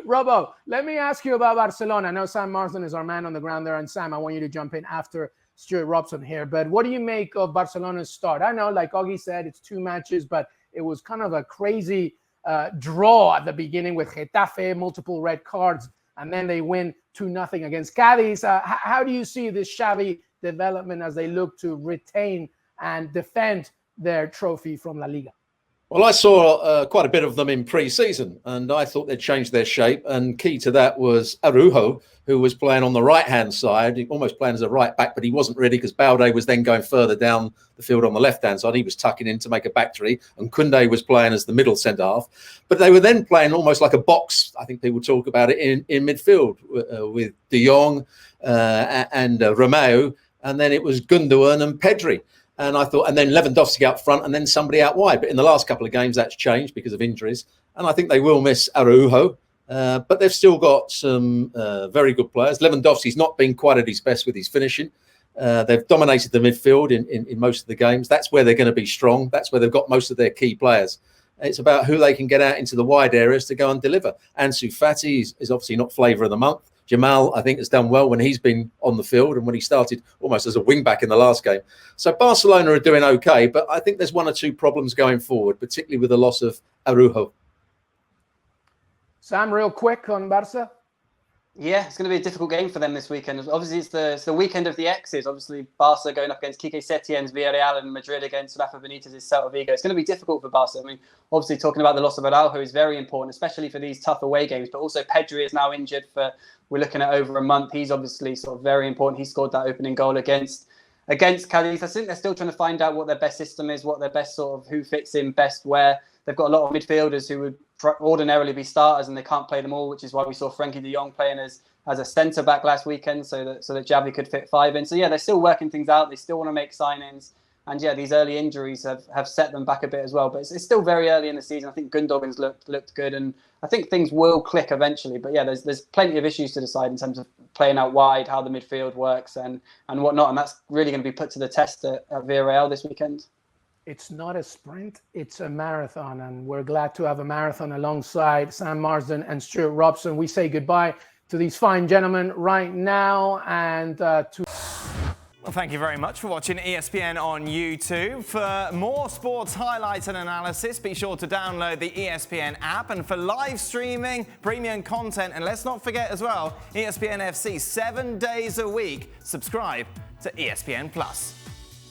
Robbo, let me ask you about Barcelona. I know Sam Marsden is our man on the ground there, and Sam, I want you to jump in after Stewart Robson here. But what do you make of Barcelona's start? I know, like Augie said, it's 2 matches, but it was kind of a crazy draw at the beginning with Getafe, multiple red cards, and then they win 2-0 against Cadiz. How do you see this Xavi development as they look to retain and defend their trophy from La Liga? Well, I saw quite a bit of them in pre-season, and I thought they'd changed their shape. And key to that was Araujo, who was playing on the right-hand side, almost playing as a right-back, but he wasn't ready because Balde was then going further down the field on the left-hand side. He was tucking in to make a back three, and Koundé was playing as the middle centre-half. But they were then playing almost like a box, I think people talk about it, in midfield with De Jong and Romeu, and then it was Gundogan and Pedri. And I thought, and then Lewandowski out front and then somebody out wide. But in the last couple of games, that's changed because of injuries. And I think they will miss Araujo. But they've still got some very good players. Lewandowski's not been quite at his best with his finishing. They've dominated the midfield in most of the games. That's where they're going to be strong. That's where they've got most of their key players. It's about who they can get out into the wide areas to go and deliver. Ansu Fati is obviously not flavour of the month. Jamal, I think, has done well when he's been on the field and when he started almost as a wing-back in the last game. So Barcelona are doing okay, but I think there's 1 or 2 problems going forward, particularly with the loss of Araujo. Sam, real quick on Barca. Yeah, it's going to be a difficult game for them this weekend. Obviously, it's the weekend of the X's. Obviously, Barca going up against Quique Setien's Villarreal and Madrid against Rafa Benitez's Celta Vigo. It's going to be difficult for Barca. I mean, obviously, talking about the loss of Araujo is very important, especially for these tough away games. But also, Pedri is now injured we're looking at over a month. He's obviously sort of very important. He scored that opening goal against Cadiz. I think they're still trying to find out what their best system is, what their best sort of who fits in best where. They've got a lot of midfielders who would ordinarily be starters and they can't play them all, which is why we saw Frenkie de Jong playing as a centre-back last weekend so that Xavi could fit 5 in. So, yeah, they're still working things out. They still want to make signings. And, yeah, these early injuries have set them back a bit as well. But it's still very early in the season. I think Gundogan's looked good. And I think things will click eventually. But, yeah, there's plenty of issues to decide in terms of playing out wide, how the midfield works and whatnot. And that's really going to be put to the test at Villarreal this weekend. It's not a sprint, it's a marathon. And we're glad to have a marathon alongside Sam Marsden and Stewart Robson. We say goodbye to these fine gentlemen right now and to... Well, thank you very much for watching ESPN on YouTube. For more sports highlights and analysis, be sure to download the ESPN app. And for live streaming, premium content, and let's not forget as well, ESPN FC 7 days a week. Subscribe to ESPN+.